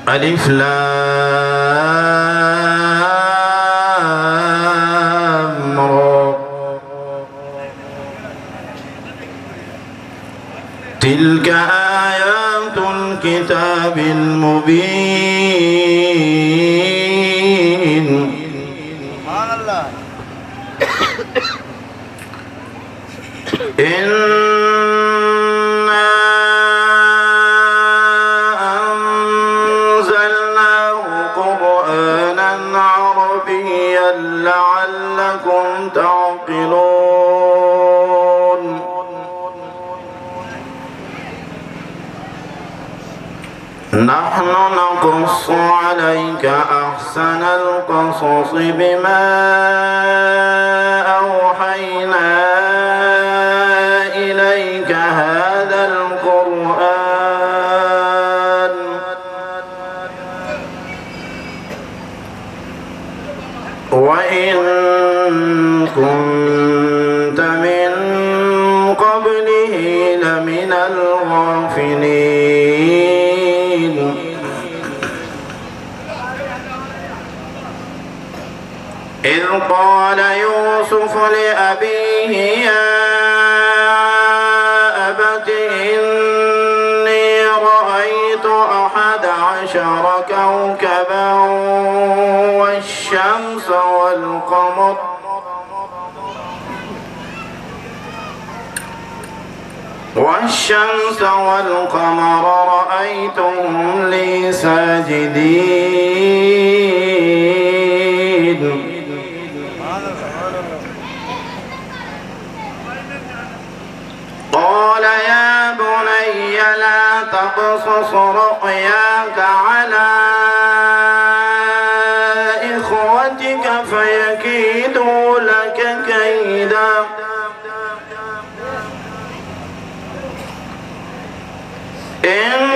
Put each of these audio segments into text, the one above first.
ألف لام را تلك آيات الكتاب المبين سبحان الله إنا أنزلناه قرآنا عربيا لعلكم تعقلون نحن نقص عليك أحسن القصص بما أوحينا إليك هذا القرآن وإن كنت من قبله لمن الغافلين إذ قال يوسف لأبيه يا أبت إني رأيت 11 كوكبا والشمس والقمر رأيتهم لي ساجدين قال يا بني لا تقصص رؤياك على إخوتك فيكيدوا لك كيدا إن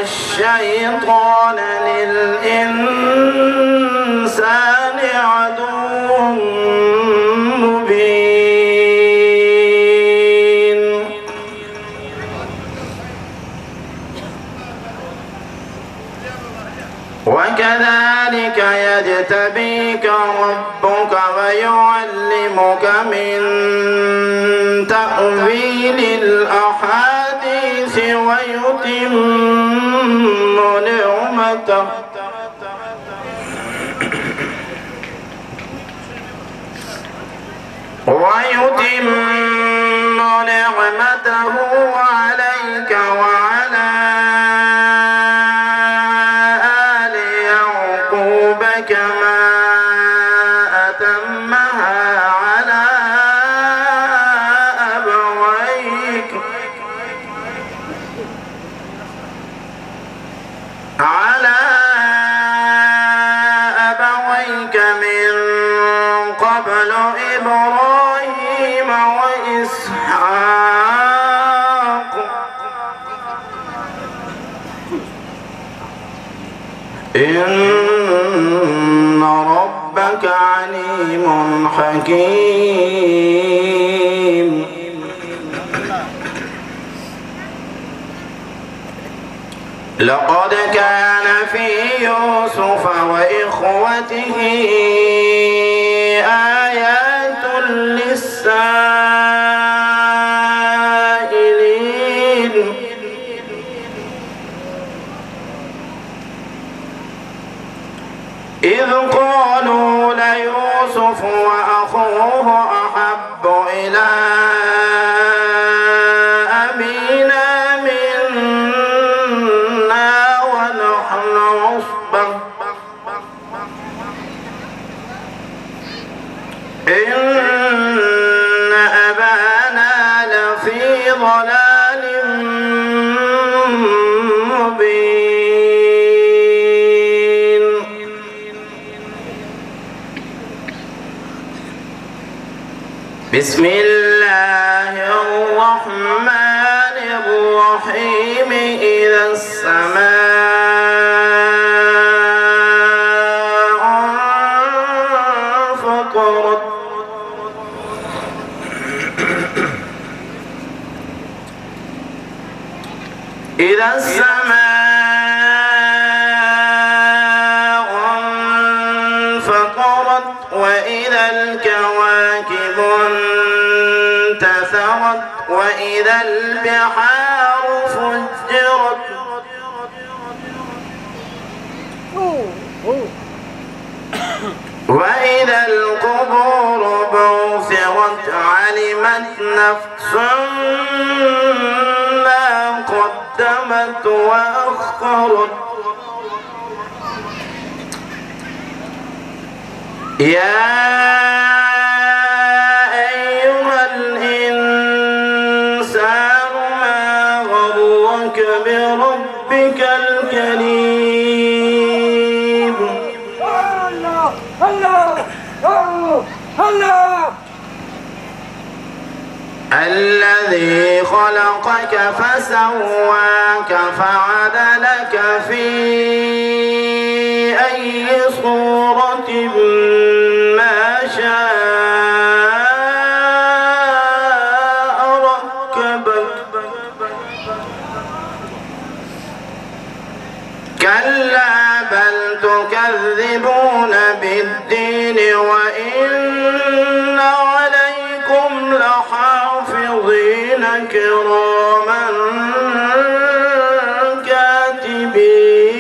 الشيطان للإنسان عدو مبين وكذلك يجتبيك ربك ويعلمك من تأويل الأحاديث ويتم نعمته عليك وعلى آل يعقوب كما أتمها على أبويك من قبل إبراهيم وإسحاق إن ربك عليم حكيم لقد كان في يوسف وإخوته آيات للسائلين إذ قالوا ليوسف وأخوه أحب إلى أبينا منا ونحن عصبة إن أبانا لفي ضلال مبين بسم الله الرحمن الرحيم إذا السماء انفطرت إذا السماء انفطرت وإذا الكواكب انتثرت وإذا البحار فجرت وإذا القبور بعثرت علمت نفس ما قدمت وأخرت يا أيها الإنسان ما غرك بربك الكريم الذي خلقك فسواك فعدلك في أي صورة ما شاء ركبك كلا بل تكذبون بالدين وإن عليكم لحافظين كراما كاتبين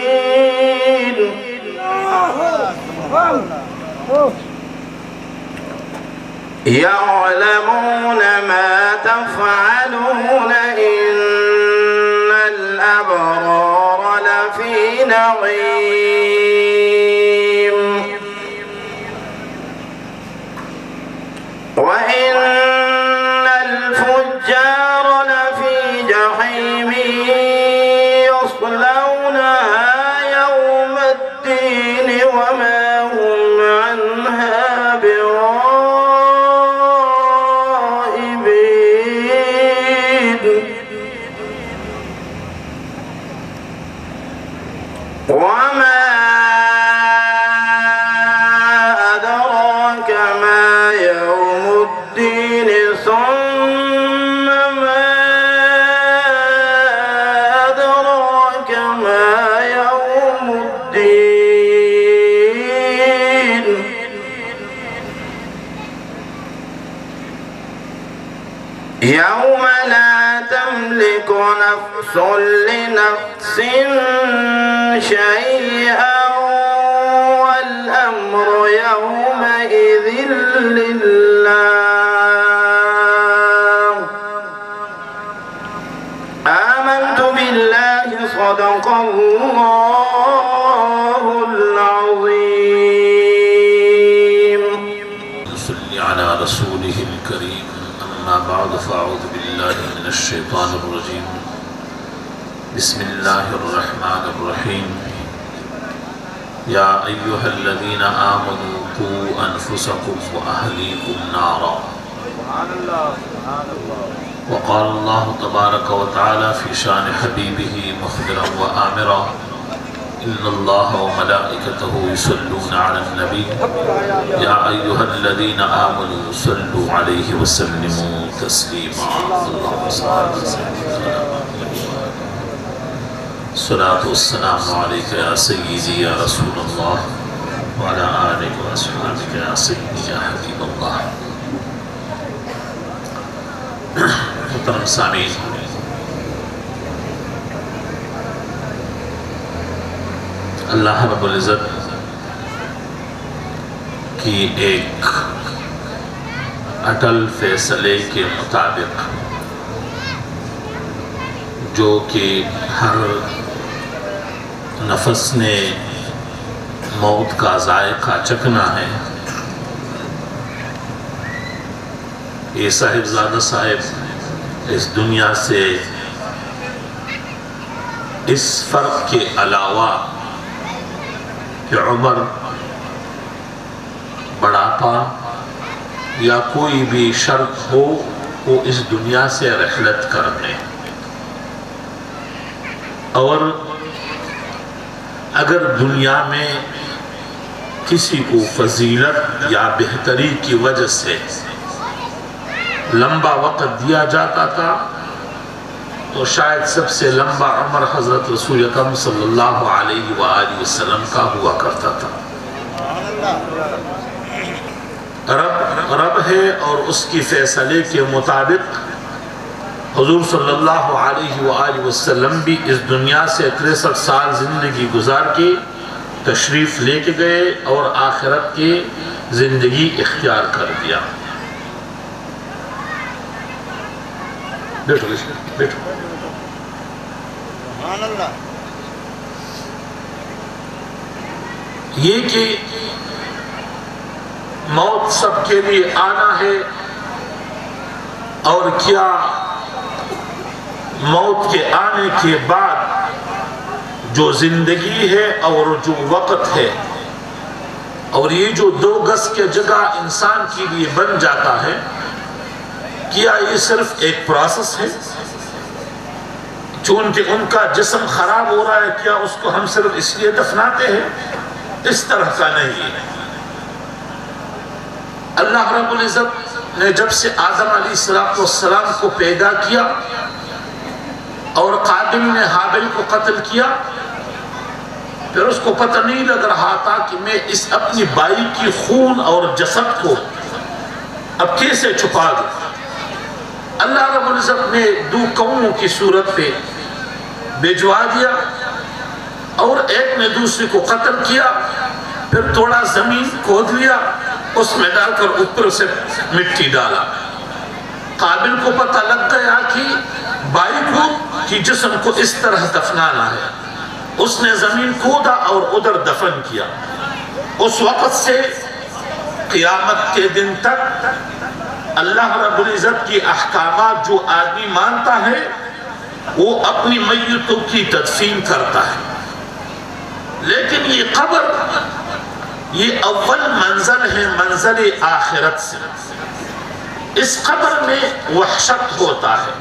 يعلمون ما تفعلون إن الأبرار لفي نعيم وإن الفجار لفي جحيم يصلونها يوم الدين وما هم عنها بغائبين وما أدراك ما يوم الدين ثم ما أدراك ما يوم الدين يوم لا تملك نفس لنفس شيئا والأمر يومئذ لله آمنت بالله صدق الله العظيم صل على رسوله الكريم أما بعد فأعوذ بالله من الشيطان الرجيم بسم الله الرحمن الرحيم يا أيها الذين آمنوا قوا أنفسكم وأهليكم نارا وقال الله تبارك وتعالى في شان حبيبه مخبرا وآمرا إن الله وملائكته يصلون على النبي يا أيها الذين آمنوا صلوا عليه وسلموا تسليما اللهم صل على سيدنا الصلاة والسلام عليك يا سيدي يا رسول الله وعلى آلك وأصحابك يا سيدي يا حبيب الله محترم سامعین اللہ رب العزت کی ایک اٹل فیصلے کے مطابق جو کہ ہر نفس نے موت کا ذائقہ چکھنا ہے، یہ صاحبزادہ صاحب اس دنیا سے اس فرق کے علاوہ کہ عمر، بڑھاپا یا کوئی بھی شرط ہو، وہ اس دنیا سے رحلت کرنے، اور اگر دنیا میں کسی کو فضیلت یا بہتری کی وجہ سے لمبا وقت دیا جاتا تھا تو شاید سب سے لمبا عمر حضرت رسول اکرم صلی اللہ علیہ وآلہ وسلم کا ہوا کرتا تھا۔ رب ہے اور اس کی فیصلے کے مطابق حضور صلی اللہ علیہ وآلہ وسلم بھی اس دنیا سے 63 سال زندگی گزار کے تشریف لے کے گئے اور آخرت کی زندگی اختیار کر دیا۔ بیٹھو بیٹھو۔ سبحان اللہ۔ یہ کہ موت سب کے لیے آنا ہے، اور کیا موت کے آنے کے بعد جو زندگی ہے اور جو وقت ہے، اور یہ جو 2 گز کے جگہ انسان کے لیے بن جاتا ہے، کیا یہ صرف ایک پروسیس ہے؟ چونکہ ان کا جسم خراب ہو رہا ہے، کیا اس کو ہم صرف اس لیے دفناتے ہیں؟ اس طرح کا نہیں ہے۔ اللہ رب العزت نے جب سے آدم علیہ السلام کو پیدا کیا اور قابل نے حابل کو قتل کیا، پھر اس کو پتہ نہیں لگ رہا تھا کہ میں اس اپنی بائی کی خون اور جسد کو اب کیسے چھپا دوں۔ اللہ رب العزت نے 2 قوموں کی صورت پہ بھیجوا دیا، اور ایک نے دوسرے کو قتل کیا، پھر تھوڑا زمین کھود لیا، اس میں ڈال کر اوپر سے مٹی ڈالا۔ قابل کو پتہ لگ گیا کہ بائی کو کی جسم کو اس طرح دفنانا ہے، اس نے زمین کھودا اور ادھر دفن کیا۔ اس وقت سے قیامت کے دن تک اللہ رب العزت کی احکامات جو آدمی مانتا ہے وہ اپنی میتوں کی تدفین کرتا ہے۔ لیکن یہ قبر یہ اول منزل ہے منزل آخرت سے۔ اس قبر میں وحشت ہوتا ہے،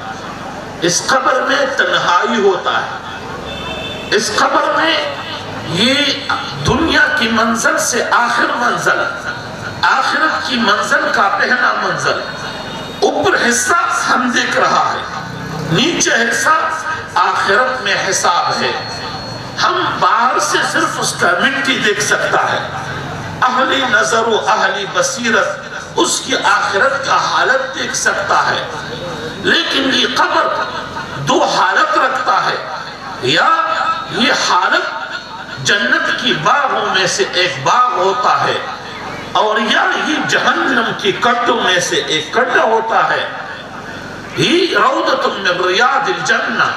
اس قبر میں تنہائی ہوتا ہے، اس قبر میں یہ دنیا کی منزل سے آخر منزل، آخرت کی منزل کا پہلا منزل، اوپر حصہ ہم دیکھ رہا ہے، نیچے حصہ آخرت میں حساب ہے۔ ہم باہر سے صرف اس کا مٹی دیکھ سکتا ہے، اہلی نظر و اہلی بصیرت اس کی آخرت کا حالت دیکھ سکتا ہے۔ لیکن یہ قبر 2 حالت رکھتا ہے، یا یہ حالت جنت کی باغوں میں سے ایک باغ ہوتا ہے، اور یا یہ جہنم کی کٹوں میں سے ایک کٹا ہوتا ہے۔ ہی روضۃ من ریاض الجنہ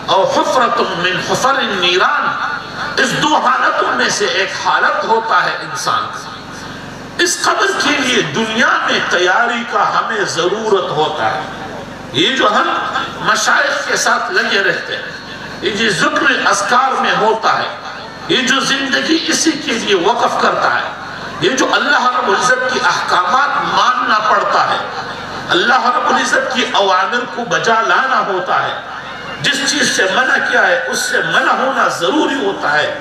اور حفرۃ من حفر النیران، اس 2 حالتوں میں سے ایک حالت ہوتا ہے انسان کا۔ اس قبر کے لیے دنیا میں تیاری کا ہمیں ضرورت ہوتا ہے۔ یہ جو ہم مشائخ کے ساتھ لگے رہتے ہیں، یہ جو ذکر اذکار میں ہوتا ہے، یہ جو زندگی اسی کے لیے وقف کرتا ہے، یہ جو اللہ رب العزت کی احکامات ماننا پڑتا ہے، اللہ رب العزت کی اوامر کو بجا لانا ہوتا ہے، جس چیز سے منع کیا ہے اس سے منع ہونا ضروری ہوتا ہے۔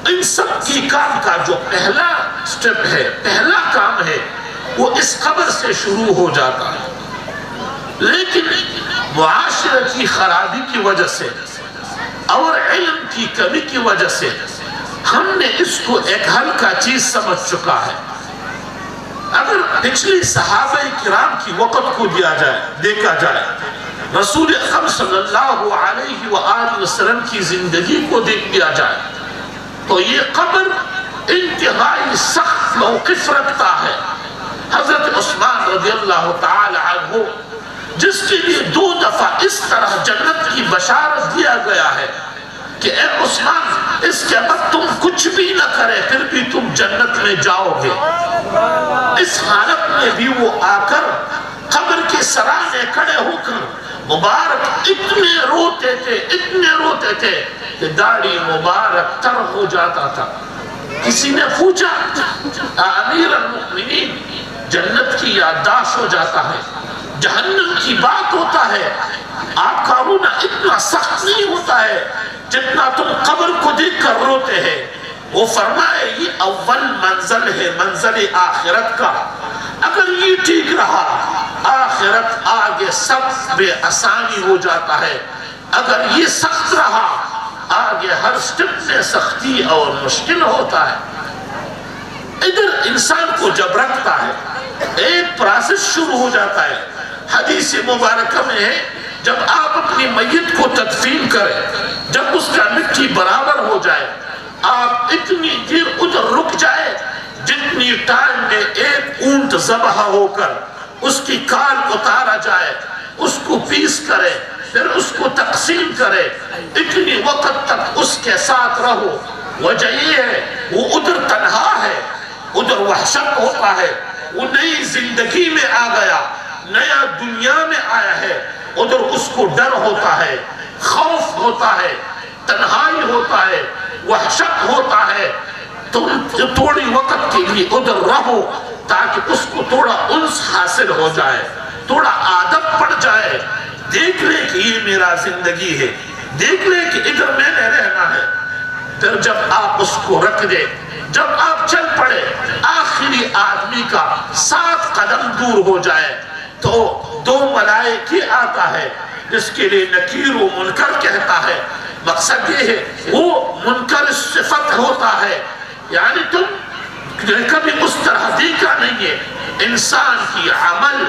ان سب کی کام کا جو پہلا سٹیپ ہے، پہلا کام ہے، وہ اس قبر سے شروع ہو جاتا ہے۔ لیکن معاشرت کی خرابی کی وجہ سے اور علم کی کمی کی وجہ سے ہم نے اس کو ایک ہلکا چیز سمجھ چکا ہے۔ اگر پچھلی صحابہ کرام کی وقت کو دیکھا جائے، رسول اکرم صلی اللہ علیہ وآلہ وسلم کی زندگی کو دیکھ لیا جائے، تو یہ قبر انتہائی سخت موقف رکھتا ہے۔ حضرت عثمان رضی اللہ تعالی عنہ، جس کے لیے 2 دفعہ اس طرح جنت کی بشارت دیا گیا ہے کہ اے عثمان، اس کے بعد تم کچھ بھی نہ کرے پھر بھی تم جنت میں جاؤ گے، اس حالت میں بھی وہ آ کر قبر کے سرانے کھڑے ہو کر مبارک اتنے روتے تھے کہ داڑھی مبارک تر ہو جاتا تھا۔ کسی نے پوچھا، امیر المؤمنین، جنت کی یادداشت ہو جاتا ہے، جہنم کی بات ہوتا ہے، آپ کا رونا اتنا سخت نہیں ہوتا ہے جتنا تم قبر کو دیکھ کر روتے ہیں۔ وہ فرمائے یہ اول منزل ہے منزل آخرت کا، اگر یہ ٹھیک رہا آخرت آگے سب بے آسانی ہو جاتا ہے۔ اگر یہ سخت رہا آگے ہر سٹیپ میں سختی اور مشکل ہوتا ہے. ادھر انسان کو جب رکھتا ہے ایک پروسیس شروع ہو جاتا ہے. حدیث مبارکہ میں ہے جب آپ اپنی میت کو تدفین کریں، جب اس کا مٹی برابر ہو جائے، آپ اتنی دیر ادھر رک جائے جتنی ٹائم میں ایک اونٹ ذبح ہو کر اس کی کال اتارا جائے، اس کو پیس کرے، پھر اس کو تقسیم کرے، اتنی وقت تک اس کے ساتھ رہو. وجہ یہ ہے وہ ادھر تنہا ہے، ادھر وحشت ہوتا ہے، وہ نئی زندگی میں آ گیا، نیا دنیا میں آیا ہے. ادھر اس کو ڈر ہوتا ہے، خوف ہوتا ہے، تنہائی ہوتا ہے، وحشت ہوتا ہے. تو تھوڑی وقت کے لیے ادھر رہو تاکہ اس کو تھوڑا انس حاصل ہو جائے، تھوڑا عادت پڑ جائے. دیکھ لے کہ یہ میرا زندگی ہے، دیکھ لے کہ ادھر میں نے رہنا ہے. پھر جب آپ اس کو رکھ دے، جب آپ چل پڑے، آخری آدمی کا 7 قدم دور ہو جائے تو 2 ملائکے آتا ہے جس کے لئے نکیر و منکر کہتا ہے. مقصد یہ ہے وہ منکر صفت ہوتا ہے، یعنی تم کبھی اس طرح دیکھا نہیں ہے. انسان کی عمل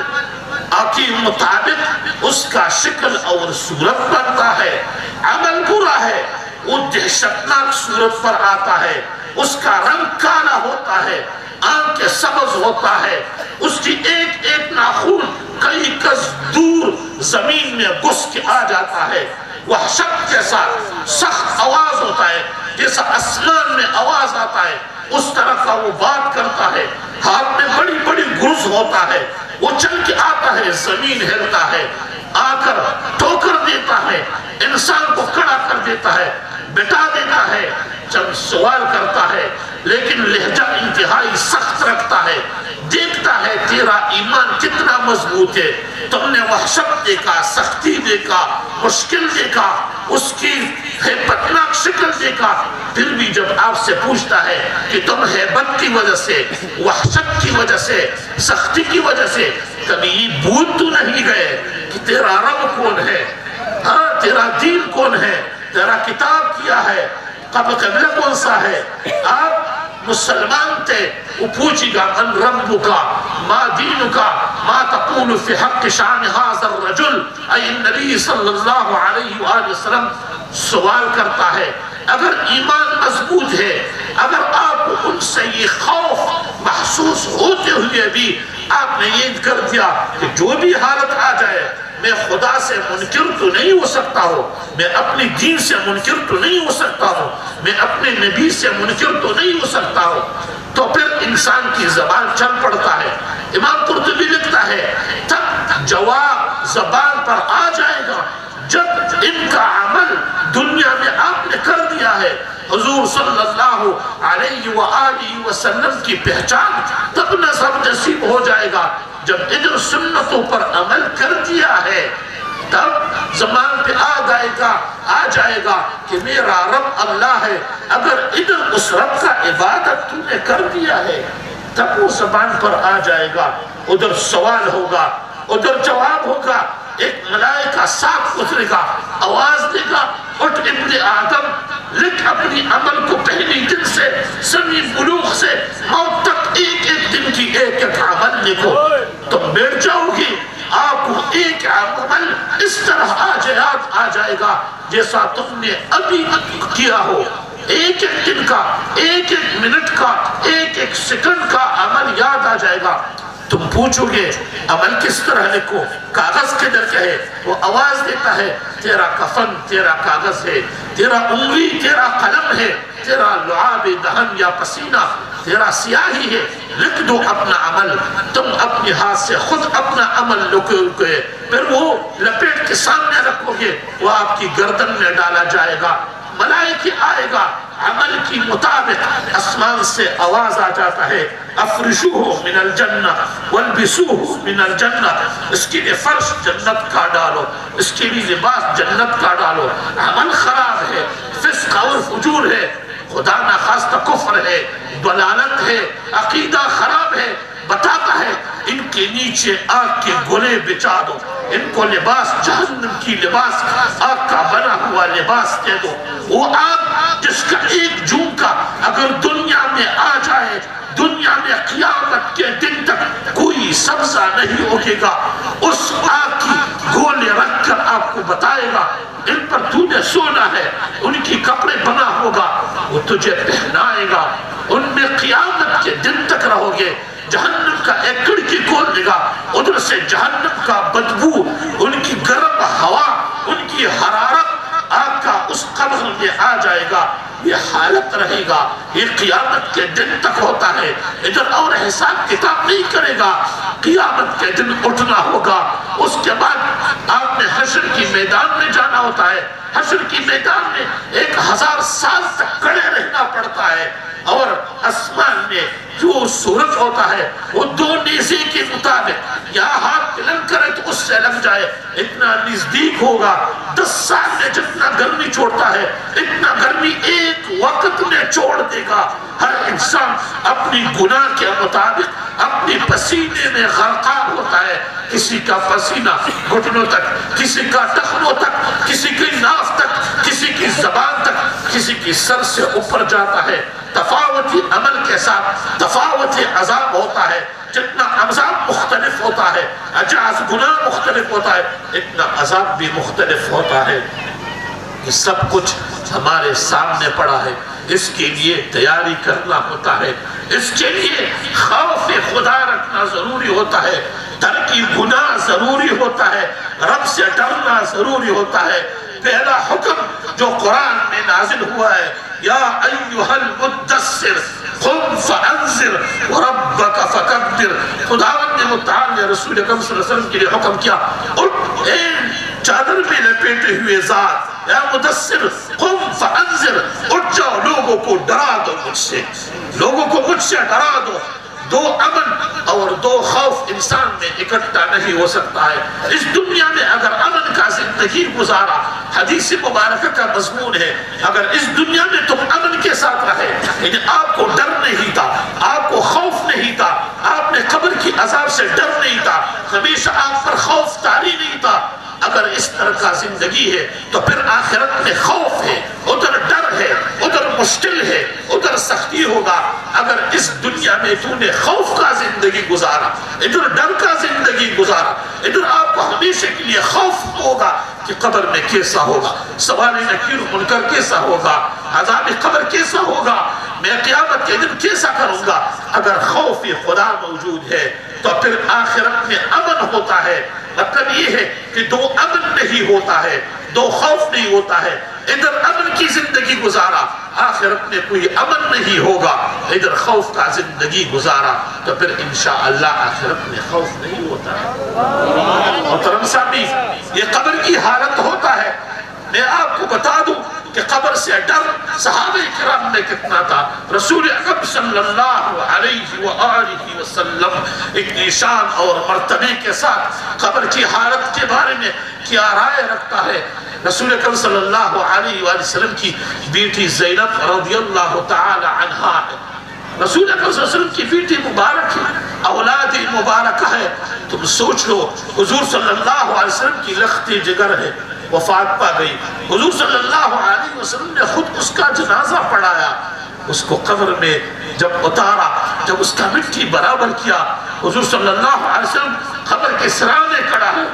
کے مطابق اس کا شکل اور صورت بنتا ہے. عمل برا ہے وہ دہشتناک صورت پر آتا ہے، اس کا رنگ کالا ہوتا ہے، آنکھ سبز ہوتا ہے، اس کی ایک ایک ناخن کئی گز دور زمین میں گھس کے آ جاتا ہے. وحشت کے ساتھ سخت آواز ہوتا ہے، جیسا آسمان میں آواز آتا ہے اس طرح کا وہ بات کرتا ہے. ہاتھ میں بڑی بڑی گرز ہوتا ہے، وہ چل کے آتا ہے، زمین ہلتا ہے، آ کر ٹھوکر دیتا ہے، انسان کو کھڑا کر دیتا ہے، بٹا دیتا ہے، جب سوال کرتا ہے لیکن لہجہ انتہائی سخت رکھتا ہے. دیکھتا ہے تیرا ایمان کتنا مضبوط ہے. تم نے وحشت دیکھا، سختی دیکھا، مشکل دیکھا، اس کی ہیبتناک شکل دیکھا، پھر بھی جب آپ سے پوچھتا ہے کہ تم ہیبت کی وجہ سے، وحشت کی وجہ سے، سختی کی وجہ سے کبھی یہ بھول تو نہیں گئے کہ تیرا رب کون ہے، ہاں تیرا دین کون ہے، تیرا کتاب کیا ہے، قبلہ کون سا ہے. آپ مسلمان تھے، وہ پوچھے گا من ربکا، ما دینکا، ما تقول فی حق شان هذا الرجل. اے نبی صلی اللہ علیہ وآلہ وسلم سوال کرتا ہے. اگر ایمان مضبوط ہے، اگر آپ ان سے یہ خوف محسوس ہوتے ہوئے بھی آپ نے یہ کر دیا کہ جو بھی حالت آ جائے میں خدا سے منکر تو نہیں ہو سکتا ہوں، میں اپنی دین سے منکر تو نہیں ہو سکتا ہوں، میں اپنے نبی سے منکر تو نہیں ہو سکتا ہوں، تو پھر انسان کی زبان چل پڑتا ہے. امام قرطبی لکھتا ہے تب جواب زبان پر آ جائے گا جب ان کا عمل دنیا میں آپ نے کر دیا ہے. حضور صلی اللہ علیہ وآلہ وسلم کی پہچان تب نصب نصیب ہو جائے گا جب ادھر سنتوں پر عمل کر دیا ہے. تب زمان پہ آ جائے گا کہ میرا رب اللہ ہے. اگر ادھر اس رب کا عبادت تو نے کر دیا ہے تب وہ زبان پر آ جائے گا. ادھر سوال ہوگا، ادھر جواب ہوگا. ایک ملائکہ ساتھ اترے گا، آواز دے گا اٹھ ابن آدم، لکھ اپنی عمل کو پہلی دن سے سنی بلوغ سے موت تک ایک ایک دن کی ایک ایک عمل لکھو. تم بیٹھ جاؤ گی، آپ کو ایک عمل اس طرح آ جائے گا جیسا تم نے ابھی کیا ہو. ایک ایک دن کا، ایک ایک منٹ کا، ایک ایک سیکنڈ کا عمل یاد آ جائے گا. تم پوچھو گے عمل کس طرح لکھو، کاغذ کدھر کا ہے؟ وہ آواز دیتا ہے تیرا کفن تیرا کاغذ ہے، تیرا انگلی تیرا قلم ہے، تیرا لعاب دہن یا پسینہ تیرا سیاہی ہے، لکھ دو اپنا عمل. تم اپنے ہاتھ سے خود اپنا عمل لکھو گے، پھر وہ لپیٹ کے سامنے رکھو گے، وہ آپ کی گردن میں ڈالا جائے گا. ملائکہ آئے گا، عمل کی مطابق آسمان سے آواز آ جاتا ہے افرشوہ من الجنہ والبسوہ من الجنہ. اس کے لئے فرش جنت کا ڈالو، اس کے لئے لباس جنت کا ڈالو. عمل خراب ہے، فسق اور فجور ہے، خدا نخواستہ کفر ہے، ضلالت ہے، عقیدہ خراب ہے. بتاتا ہے ان کے نیچے آگ کے گولے بچا دو، ان کو لباس جہنم کی لباس آگ کا بنا ہوا لباس دے دو۔ وہ آگ جس کا ایک جھونکا اگر دنیا میں آ جائے، دنیا میں قیامت کے دن تک کوئی سبزہ نہیں اگے گا، اس آگ کی گولے رکھ کر آپ کو بتائے گا ان پر تو نے سونا ہے، ان کی کپڑے بنا ہوگا، وہ تجھے پہنائے گا، ان میں قیامت کے دن تک رہو گے۔ جہنم کا ایک کھڑکی کھول دے گا، ادھر سے جہنم کا بدبو، ان کی گرم ہوا، ان کی حرارت آگ کا اس قبر میں آ جائے گا۔ یہ حالت رہے گا، یہ قیامت کے دن تک ہوتا ہے، ادھر اور حساب کتاب نہیں کرے گا، قیامت کے دن اٹھنا ہوگا۔ اس کے بعد آپ نے حشر کی میدان میں جانا ہوتا ہے، حشر کی میدان میں 1000 سال تک کھڑے رہنا پڑتا ہے، اور آسمان میں جو سورج ہوتا ہے وہ 2 نیزے کے مطابق یہاں ہاتھ بلند کرے تو اس سے لگ جائے، اتنا نزدیک ہوگا۔ 10 سال میں جتنا گرمی چھوڑتا ہے اتنا گرمی ایک وقت میں چھوڑ دے گا۔ ہر انسان اپنی گناہ کے مطابق اپنی پسینے میں غرقاب ہوتا ہے، کسی کا پسینہ گھٹنوں تک، کسی کا ٹخنوں تک، کسی کی ناف تک، کسی کی زبان تک، کسی کی سر سے اوپر جاتا ہے۔ تفاوتی عمل کے ساتھ تفاوتی عذاب ہوتا ہے، جتنا عذاب مختلف ہوتا ہے، اجاز گناہ مختلف ہوتا ہے، اتنا عذاب بھی مختلف ہوتا ہے۔ یہ سب کچھ ہمارے سامنے پڑا ہے، اس کے لیے تیاری کرنا ہوتا ہے، اس کے لیے خوف خدا رکھنا ضروری ہوتا ہے، ترک گناہ ضروری ہوتا ہے، رب سے ڈرنا ضروری ہوتا ہے۔ پہلا حکم جو قرآن میں نازل ہوا ہے، یا ایہا المدثر قم فانذر وربک فکبر، خداوند نے متعال نے رسول اکرم صلی اللہ علیہ وسلم کے لیے حکم کیا، اٹھ اے چادر میں لپیٹے ہوئے ذات، یا مدثر قم فانذر، اٹھ جاؤ لوگوں کو ڈرا دو مجھ سے، لوگوں کو مجھ سے ڈرا دو۔ 2 امن اور 2 خوف انسان میں اکٹھا نہیں ہو سکتا ہے۔ اس دنیا میں اگر امن کا زندگی گزارا، حدیث مبارکہ کا مضمون ہے، اگر اس دنیا میں تم امن کے ساتھ رہے، یعنی آپ کو ڈر نہیں تھا، آپ کو خوف نہیں تھا، آپ نے قبر کی عذاب سے ڈر نہیں تھا، ہمیشہ آپ پر خوف طاری نہیں تھا، اگر اس طرح کا زندگی ہے تو پھر آخرت میں خوف ہے، ادھر ڈر ہے، ادھر مشکل ہے، ادھر سختی ہوگا۔ اگر اس دنیا میں تو نے خوف کا زندگی گزارا، ادھر ڈر کا زندگی گزارا، ادھر آپ کو ہمیشہ کے لیے خوف ہوگا کہ قبر میں کیسا ہوگا، سوال نکیر منکر کیسا ہوگا، عذاب قبر کیسا ہوگا، میں قیامت کے دن کیسا کروں گا۔ اگر خوف خدا موجود ہے تو پھر آخرت میں امن ہوتا ہے۔ مطلب یہ ہے کہ 2 امن نہیں ہوتا ہے، 2 خوف نہیں ہوتا ہے، ادھر امن کی زندگی گزارا، آخرت میں کوئی امن نہیں ہوگا، ادھر خوف کا زندگی گزارا تو پھر انشاءاللہ آخرت میں خوف نہیں ہوتا ہے۔ محترم سامعین، یہ قبر کی حالت ہوتا ہے۔ میں آپ کو بتا دوں کہ قبر سے ڈر صحابہ کرام نے کتنا تھا۔ رسول اکرم صلی اللہ علیہ وآلہ وسلم اتنی شان اور مرتبے کے ساتھ قبر کی حالت کے بارے میں کیا رائے رکھتا ہے۔ رسول اکرم صلی اللہ علیہ وآلہ وسلم کی بیٹی زینب رضی اللہ تعالی عنہا ہے، رسول اکرم صلی اللہ علیہ وسلم کی بیٹی مبارک ہے، اولاد مبارکہ ہے۔ تم سوچ لو، حضور صلی اللہ علیہ وسلم کی لختی جگر ہے، وفات پا گئی، حضور صلی اللہ علیہ وسلم نے خود اس کا جنازہ پڑھایا، اس کو قبر میں جب اتارا، جب اس کا مٹی برابر کیا، حضور صلی اللہ علیہ وسلم قبر کے سرانے کھڑا ہے،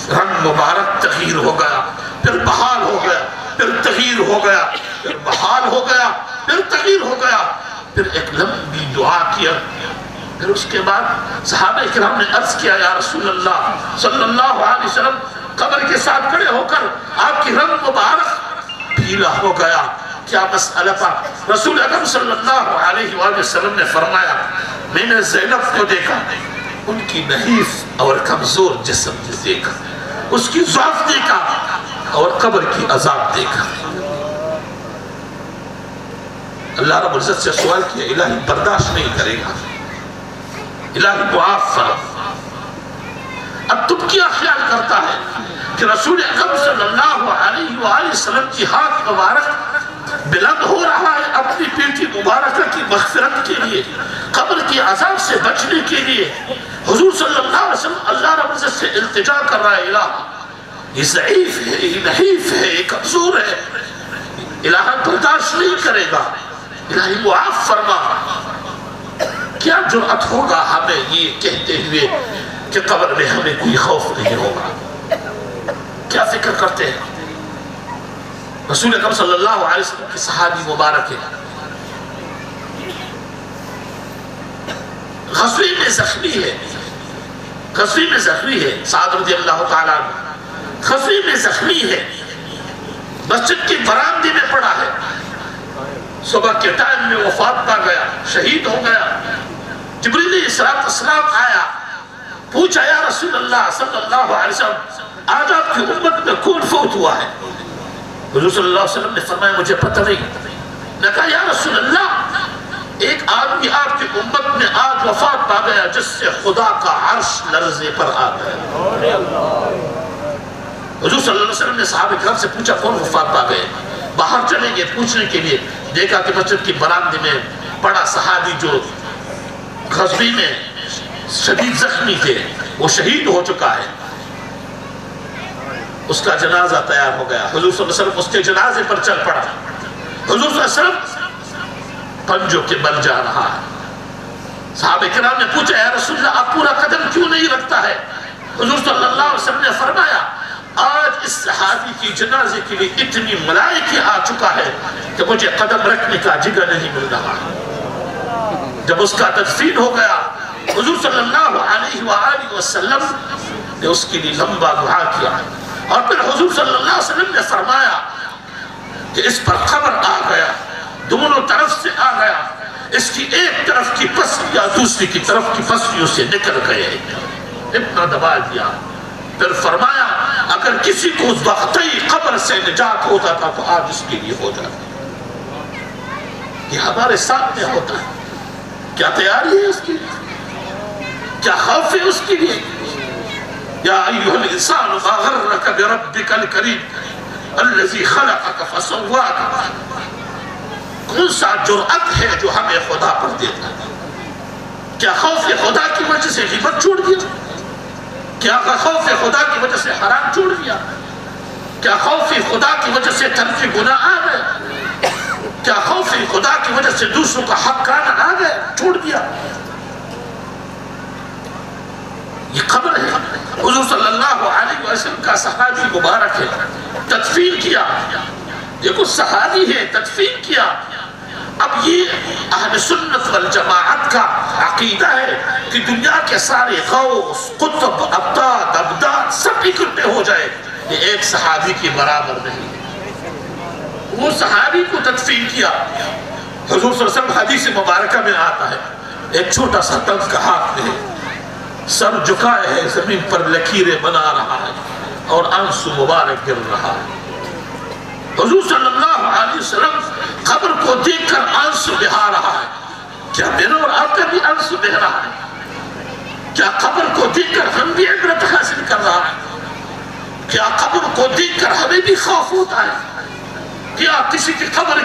رنگ مبارک تغییر ہو گیا، پھر بحال ہو گیا، پھر تغییر ہو گیا، پھر بحال ہو گیا، پھر تغییر ہو گیا، پھر ایک لمبی دعا کیا۔ پھر اس کے بعد صحابہ کرام نے عرض کیا، یا رسول اللہ صلی اللہ علیہ وسلم، قبر کے ساتھ کھڑے ہو کر آپ کی رنگ مبارک پیلا ہو گیا، کیا مسئلہ تھا؟ رسول اکرم صلی اللہ علیہ وآلہ وسلم نے فرمایا، میں نے زینب کو دیکھا، ان کی نحیف اور کمزور جسم دیکھا، اس کی ضعف دیکھا اور قبر کی عذاب دیکھا۔ اللہ رب العزت سے سوال کیا، الہی برداشت نہیں کرے گا، الہی معاف فرما۔ اب تم کیا خیال کرتا ہے کہ رسول اکرم صلی اللہ علیہ وآلہ وسلم کی ہاتھ مبارک بلند ہو رہا ہے اپنی بیٹی مبارکہ کی مغفرت کے لیے، قبر کی عذاب سے بچنے کے لیے، حضور صلی اللہ علیہ وسلم اللہ رب العزت سے التجا کر رہا ہے، الہ یہ ضعیف ہے، یہ نحیف ہے، یہ کمزور ہے، الہ برداشت نہیں کرے گا، الہی معاف فرما۔ کیا جرأت ہوگا ہمیں یہ کہتے ہوئے کہ قبر میں ہمیں کوئی خوف نہیں ہوگا؟ کیا فکر کرتے ہیں؟ رسول اکرم صلی اللہ علیہ وسلم کی صحابی مبارک ہے، غزوے میں زخمی ہے، غزوے میں زخمی ہے، سعد رضی اللہ تعالیٰ عنہ غزوے میں زخمی ہے، مسجد کے برآمدے میں پڑا ہے، صبح کے ٹائم میں وفات پا گیا، شہید ہو گیا۔ جبریل علیہ السلام آیا، پوچھا یا رسول اللہ صلی اللہ علیہ وسلم آج آپ کی امت میں کون فوت ہوا ہے؟ حضور صلی اللہ علیہ وسلم نے فرمایا مجھے پتہ نہیں۔ نے کہا یا رسول اللہ ایک آدمی آپ کی امت میں آج وفات پا گیا جس سے خدا کا عرش لرزے پر آ گیا۔ حضور صلی اللہ علیہ وسلم نے صحابہ کرام سے پوچھا کون وفات پا گئے؟ باہر چلیں گے پوچھنے کے لیے، دیکھا کہ مسجد کی برآمدے میں پڑا صحابی جو غزوے میں شدید زخمی تھے، وہ شہید ہو چکا ہے، اس کا جنازہ تیار ہو گیا۔ حضور صلی اللہ علیہ وسلم اس کے جنازے پر چل پڑا۔ حضور صلی اللہ علیہ وسلم پنجوں کے بل جا رہا ہے۔ صحابہ کرام نے پوچھا یا رسول اللہ آپ پورا قدم کیوں نہیں رکھتا ہے؟ حضور صلی اللہ علیہ وسلم نے فرمایا آج اس صحابی کی جنازے کے لیے اتنی ملائکے آ چکا ہے کہ مجھے قدم رکھنے کا جگہ نہیں مل رہا۔ جب اس کا تدفین ہو گیا حضور صلی اللہ علیہ وآلہ وسلم نے اس کے لیے لمبا دعا کیا، اور پھر حضور صلی اللہ علیہ وسلم نے فرمایا کہ اس پر قبر آ گیا، دونوں طرف سے آ گیا، اس کی ایک طرف کی پسلیاں دوسری کی طرف کی پسلیوں سے نکل گئے، اتنا دبا دیا۔ پھر فرمایا اگر کسی کو اس وقتی قبر سے نجات ہوتا تھا تو آج اس کے لیے ہو جاتا۔ یہ ہمارے سامنے ہوتا ہے، کیا تیاری ہے اس کے لیے؟ کیا خوف ہے اس کے لیے؟ یا ایوہ الانسان ما غرک بربک الکریم الذی خلقک فسواک۔ کون سا جرأت ہے جو ہمیں خدا پر دیتا ہے؟ کیا خوف خدا کی وجہ سے غیبت چھوڑ دیا؟ کیا خوف خدا کی وجہ سے حرام چھوڑ دیا؟ کیا خوف خدا کی وجہ سے ترک گناہ آ گئے؟ کیا خوف خدا کی وجہ سے دوسروں کا حق کھانا آ گئے چھوڑ دیا؟ یہ قبر ہے، حضور صلی اللہ علیہ وسلم کا صحابی مبارک ہے، تدفین کیا، دیکھو صحابی ہے تدفین کیا۔ اب یہ اہل سنت والجماعت کا عقیدہ ہے کہ دنیا کے سارے غوث قطب ابداد ابداد سب اکٹھے ہو جائے، یہ ایک صحابی کی برابر نہیں ہے۔ وہ صحابی کو تدفین کیا، حضور صلی اللہ علیہ وسلم حدیث مبارکہ میں آتا ہے ایک چھوٹا سا تنگ ہاتھ میں سر جھکائے ہے، زمین پر لکیریں بنا رہا ہے اور آنسو مبارک گر رہا ہے۔ حضور صلی اللہ علیہ وسلم قبر کو دیکھ کر آنسو بہا رہا ہے۔ کیا میرا اور آپ کا بھی آنسو بہ رہا ہے؟ کیا قبر کو دیکھ کر ہم بھی عبرت حاصل کر رہا ہے؟ کیا قبر کو دیکھ کر ہمیں بھی خوف ہوتا ہے؟ کیا کسی کی قبر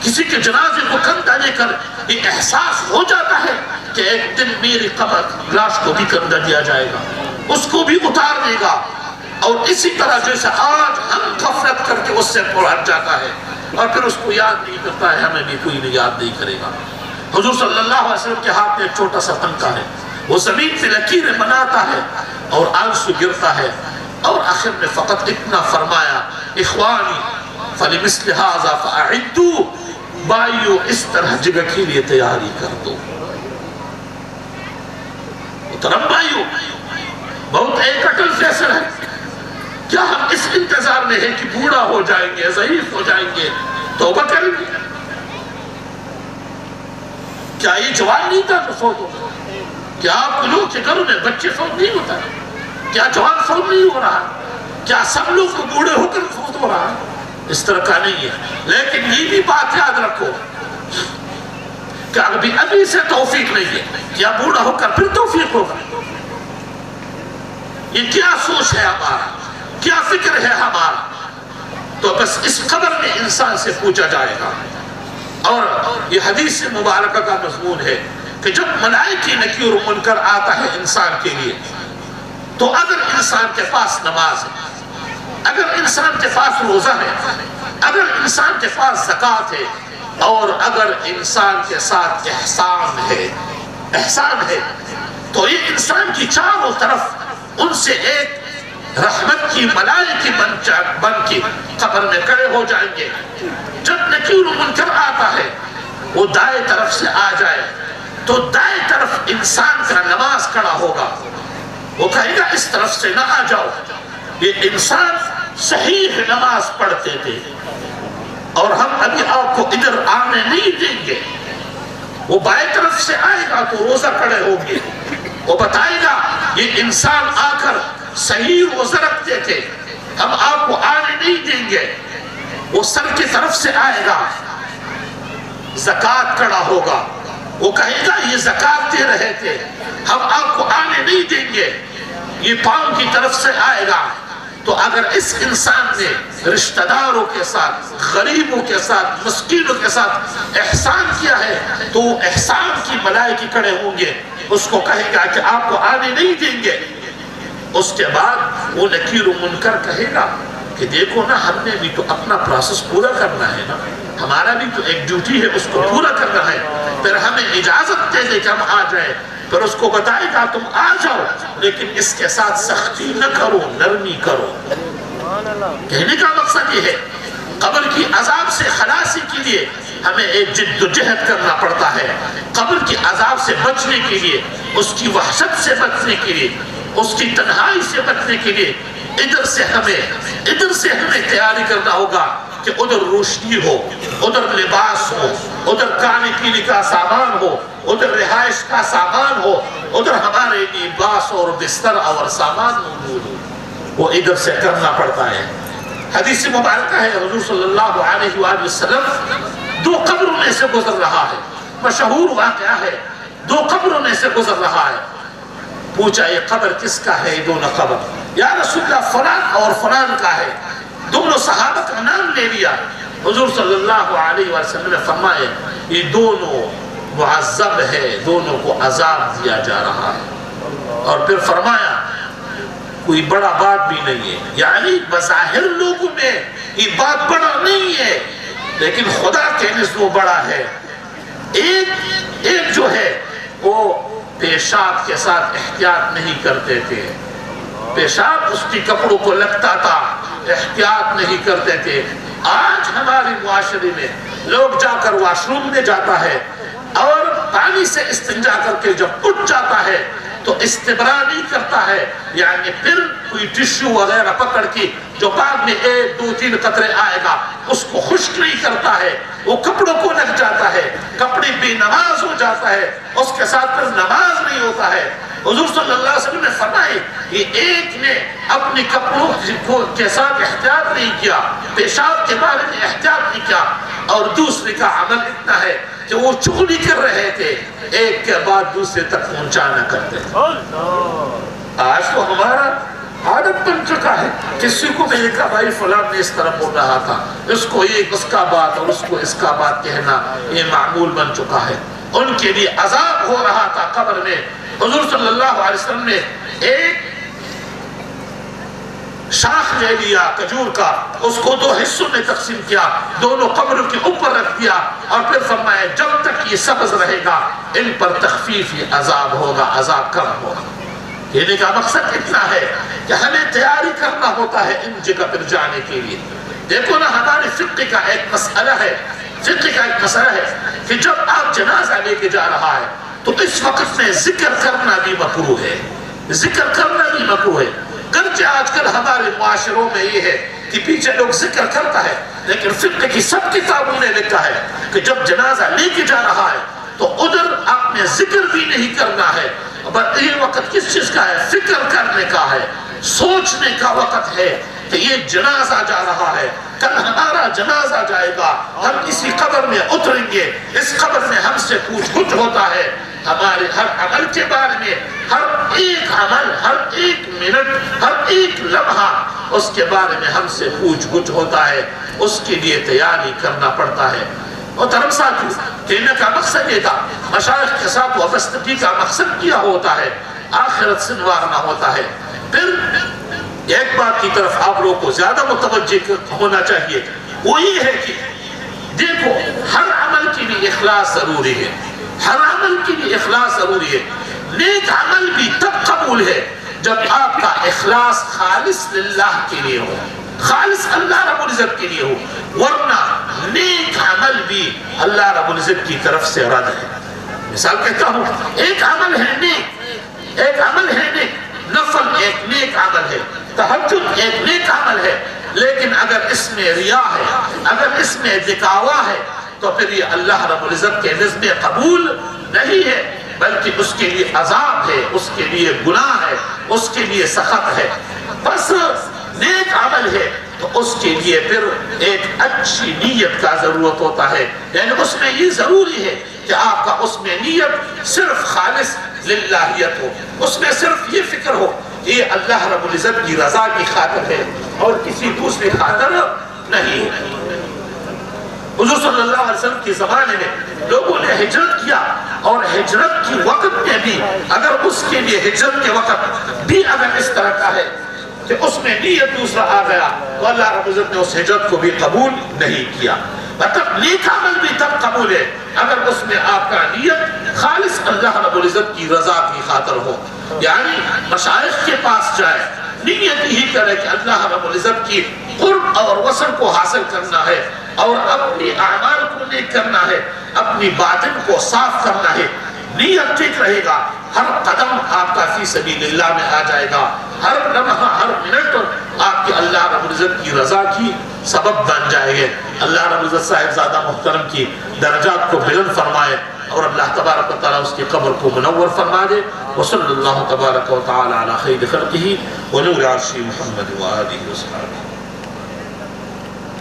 کسی کے جنازے کو کندھا دے کر یہ احساس ہو جاتا ہے کہ ایک دن میری قبر لاش کو بھی کندھا دیا جائے گا، اس کو بھی اتار دے گا، اور اسی طرح جیسے آج ہم غفلت کر کے اس سے ہٹ جاتا ہے اور پھر اس کو یاد نہیں کرتا ہے، ہمیں بھی کوئی یاد نہیں کرے گا۔ حضور صلی اللہ علیہ وسلم کے ہاتھ میں ایک چھوٹا سا تنکا ہے، وہ زمین پہ لکیریں بناتا ہے اور آنسو گرتا ہے، اور آخر میں فقط اتنا فرمایا اخوانی فلمثل ھذا فاعدوا، بھائیو اس طرح جگہ کے لیے تیاری کر دو۔ محترم بھائیو بہت ایک اٹل فیصل ہے، کیا ہم اس انتظار میں ہیں کہ بوڑھا ہو جائیں گے ضعیف ہو جائیں گے توبہ کریں گے؟ کیا یہ جوان نہیں تھا جو فوت ہو گیا؟ کیا آپ لوگ کے گھروں میں بچے فوت نہیں ہوتا ہے؟ کیا جوان فوت نہیں ہو رہا؟ کیا سب لوگ کو بوڑھے ہو کر فوت ہو رہا ہے؟ اس طرح کا نہیں ہے، لیکن یہ بھی بات یاد رکھو کہ ابھی سے توفیق نہیں ہے، کیا بوڑھا ہو کر پھر توفیق ہوگا؟ یہ کیا سوچ ہے ہمارا، کیا فکر ہے ہمارا؟ تو بس اس قبر میں انسان سے پوچھا جائے گا، اور یہ حدیث مبارکہ کا مضمون ہے کہ جب ملائکہ نکیر و منکر آتا ہے انسان کے لیے، تو اگر انسان کے پاس نماز ہے، اگر انسان کے پاس روزہ ہے، اگر انسان کے پاس زکوٰۃ ہے، اور اگر انسان کے ساتھ احسان ہے، تو یہ انسان کی چاروں طرف ان سے ایک رحمت کی ملائکہ بن کے قبر میں کھڑے ہو جائیں گے۔ جب نکیر و منکر آتا ہے، وہ دائیں طرف سے آ جائے تو دائیں طرف انسان کا نماز کھڑا ہوگا، وہ کہے گا اس طرف سے نہ آ جاؤ، یہ انسان صحیح نماز پڑھتے تھے اور ہم ابھی آپ کو ادھر آنے نہیں دیں گے۔ وہ بائیں طرف سے آئے گا تو روزہ کھڑے ہوں گے، وہ بتائے گا یہ انسان آ کر صحیح روزہ رکھتے تھے، ہم آپ کو آنے نہیں دیں گے۔ وہ سر کی طرف سے آئے گا، زکوٰۃ کھڑا ہوگا، وہ کہے گا یہ زکوٰۃ دے رہے تھے، ہم آپ کو آنے نہیں دیں گے۔ یہ پاؤں کی طرف سے آئے گا، تو اگر اس انسان نے رشتہ داروں کے ساتھ، غریبوں کے ساتھ، مسکینوں کے ساتھ احسان کیا ہے تو وہ احسان کی ملائکہ کھڑے ہوں گے، اس کو کہے گا کہ آپ کو آنے نہیں دیں گے۔ اس کے بعد وہ نکیر و منکر کہے گا کہ دیکھو نا، ہم نے بھی تو اپنا پروسیس پورا کرنا ہے نا، ہمارا بھی تو ایک ڈیوٹی ہے، اس کو پورا کرنا ہے، پھر ہمیں اجازت دے دے کہ ہم آ جائیں۔ پھر اس کو بتائے گا تم آ جاؤ، لیکن اس کے ساتھ سختی نہ کرو، نرمی کرو۔ کہنے کا مقصد یہ ہے قبر کی عذاب سے خلاصی کے لیے ہمیں ایک جد و جہد کرنا پڑتا ہے، قبر کی عذاب سے بچنے کے لیے، اس کی وحشت سے بچنے کے لیے، اس کی تنہائی سے بچنے کے لیے ادھر سے ہمیں تیاری کرنا ہوگا کہ ادھر روشنی ہو، ادھر لباس ہو، ادھر کھانے پینے کا سامان ہو، ادھر رہائش کا سامان ہو، ادھر ہمارے لباس اور بستر اور سامان موجود ہو، وہ ادھر سے کرنا پڑتا ہے۔ حدیث مبارکہ ہے، حضور صلی اللہ علیہ وآلہ وسلم 2 قبروں میں سے گزر رہا ہے، مشہور واقعہ ہے، 2 قبروں میں سے گزر رہا ہے۔ پوچھا یہ قبر کس کا ہے؟ یہ دونوں قبر، یا رسول اللہ فلان اور فلان کا ہے۔ دونوں صحابہ کا نام لے لیا، حضور صلی اللہ علیہ وسلم نے فرمایا یہ دونوں معذب ہے، دونوں کو عذاب دیا جا رہا ہے، اور پھر فرمایا کوئی بڑا بات بھی نہیں ہے، یعنی بظاہر لوگوں میں یہ بات بڑا نہیں ہے، لیکن خدا کے نزد وہ بڑا ہے۔ ایک جو ہے وہ پیشاب کے ساتھ احتیاط نہیں کرتے تھے، پیشاب اس کی کپڑوں کو لگتا تھا، احتیاط نہیں کرتے تھے۔ آج ہمارے معاشرے میں لوگ جا کر واش روم میں جاتا ہے اور پانی سے استنجا کر کے جب اٹھ جاتا ہے تو استبرا نہیں کرتا ہے، یعنی پھر کوئی ٹشو وغیرہ پکڑ کے جو بعد میں 1 2 3 قطرے آئے گا اس کو خشک نہیں کرتا ہے، وہ کپڑوں کو لگ جاتا ہے، کپڑے بے نماز ہو جاتا ہے، اس کے ساتھ پھر نماز نہیں ہوتا ہے۔ حضور صلی اللہ علیہ وسلم نے فرمایا کہ ایک نے اپنے کپڑوں کے ساتھ احتیاط نہیں کیا، پیشاب کے بارے میں احتیاط نہیں کیا، اور دوسرے کا عمل اتنا ہے کہ وہ چغلی کر رہے تھے، ایک کے بعد دوسرے تک پہنچانا کرتے تھے۔ آج تو ہمارا عادت بن چکا ہے، کسی کو میں نے کہا بھائی فلان نے اس طرح بول رہا تھا، اس کو ایک اس کا بات اور اس کو اس کا بات کہنا یہ معمول بن چکا ہے۔ ان کے لیے عذاب ہو رہا تھا قبر میں۔ حضور صلی اللہ علیہ وسلم نے ایک شاخ لے لیا کھجور کا، اس کو 2 حصوں میں تقسیم کیا، دونوں قبروں کے اوپر رکھ دیا، اور پھر فرمایا جب تک یہ سبز رہے گا ان پر تخفیفی عذاب ہوگا، عذاب کم ہوگا۔ کہنے کا مقصد اتنا ہے کہ ہمیں تیاری کرنا ہوتا ہے ان جگہ پر جانے کے لیے۔ دیکھو نا، ہمارے فقہ کا ایک مسئلہ ہے کہ جب آپ جنازہ لے کے جا رہا ہے تو اس وقت میں ذکر کرنا بھی مکروہ ہے، ذکر کرنا بھی مکروہ ہے۔ گرچہ آج کل ہمارے معاشروں میں یہ ہے کہ پیچھے لوگ ذکر کرتا ہے، لیکن فقہ کی سب کتابوں نے لکھا ہے کہ جب جنازہ لے کے جا رہا ہے تو ادھر آپ نے ذکر بھی نہیں کرنا ہے۔ یہ وقت کس چیز کا ہے؟ فکر کرنے کا ہے، سوچنے کا وقت ہے کہ یہ جنازہ جا رہا ہے، کل ہمارا جنازہ جائے گا، ہم اسی قبر میں اتریں گے، اس قبر میں ہم سے پوچھ گچھ ہوتا ہے، ہمارے ہر عمل کے بارے میں، ہر ایک عمل، ہر ایک منٹ، ہر ایک لمحہ اس کے بارے میں ہم سے پوچھ گچھ ہوتا ہے۔ اس کے لیے تیاری کرنا پڑتا ہے۔ محترم ساتھی، کہنے کا مقصد یہ تھا، مشائخ کے ساتھ وابستگی کا مقصد کیا ہوتا ہے؟ آخرت سے نوارنا ہوتا ہے۔ پھر ایک بات کی طرف آپ لوگوں کو زیادہ متوجہ ہونا چاہیے، وہ یہ ہے کہ دیکھو، ہر عمل کے لیے اخلاص ضروری ہے، ہر عمل کے لیے اخلاص ضروری ہے۔ نیک عمل بھی تب قبول ہے جب آپ کا اخلاص خالص للہ کے لیے ہو، خالص اللہ رب العزت کے لیے ہو، ورنہ نیک عمل بھی اللہ رب العزت کی طرف سے رد ہے۔ مثال کہتا ہوں، ایک عمل ہے نیک، ایک عمل ہے نیک، نفل ایک نیک عمل ہے، تہجد ایک نیک عمل ہے، لیکن اگر اس میں ریا ہے، اگر اس میں دکھاوا ہے، تو پھر یہ اللہ رب العزت کے نزد قبول نہیں ہے، بلکہ اس کے لیے عذاب ہے، اس کے لیے گناہ ہے، اس کے لیے سخط ہے۔ بس نیک عمل ہے تو اس کے لیے پھر ایک اچھی نیت کا ضرورت ہوتا ہے، یعنی اس میں یہ ضروری ہے کہ آپ کا اس میں نیت صرف خالص للہیت ہو، اس میں صرف یہ فکر ہو کہ یہ اللہ رب العزت کی رضا کی خاطر ہے اور کسی دوسری خاطر نہیں ہے۔ حضور صلی اللہ علیہ وسلم کے زمانے میں لوگوں نے ہجرت کیا، اور ہجرت کی وقت میں بھی اگر اس کے لیے ہجرت کے وقت بھی اگر اس طرح کا ہے کہ اس میں نیت دوسرا آ گیا، تو اللہ رب العزت نے اس ہجرت کو بھی قبول نہیں کیا۔ مطلب نیک عمل بھی تب قبول ہے اگر اس میں آپ کا نیت خالص اللہ رب العزت کی رضا کی خاطر ہو، یعنی مشائخ کے پاس جائے، نیت ہی کرے کہ اللہ رب العزت کی قرب اور وصل کو حاصل کرنا ہے، اور اپنی اعمال کو نیک کرنا ہے، اپنی باطن کو صاف کرنا ہے، نیت ٹھیک رہے گا، ہر قدم آپ کا فی سبیل اللہ میں آ جائے گا، ہر لمحہ ہر منٹ آپ کے اللہ رب العزت کی رضا کی سبب بن جائے گے۔ اللہ رب العزت صاحبزادہ محترم کی درجات کو بلند فرمائے، اور اللہ تبارک و تعالیٰ اس کی قبر کو منور فرما دے۔ وصلی اللہ تبارک و تعالیٰ علی خیر خلقہ ونور عرش محمد وآلہ وصحبہ۔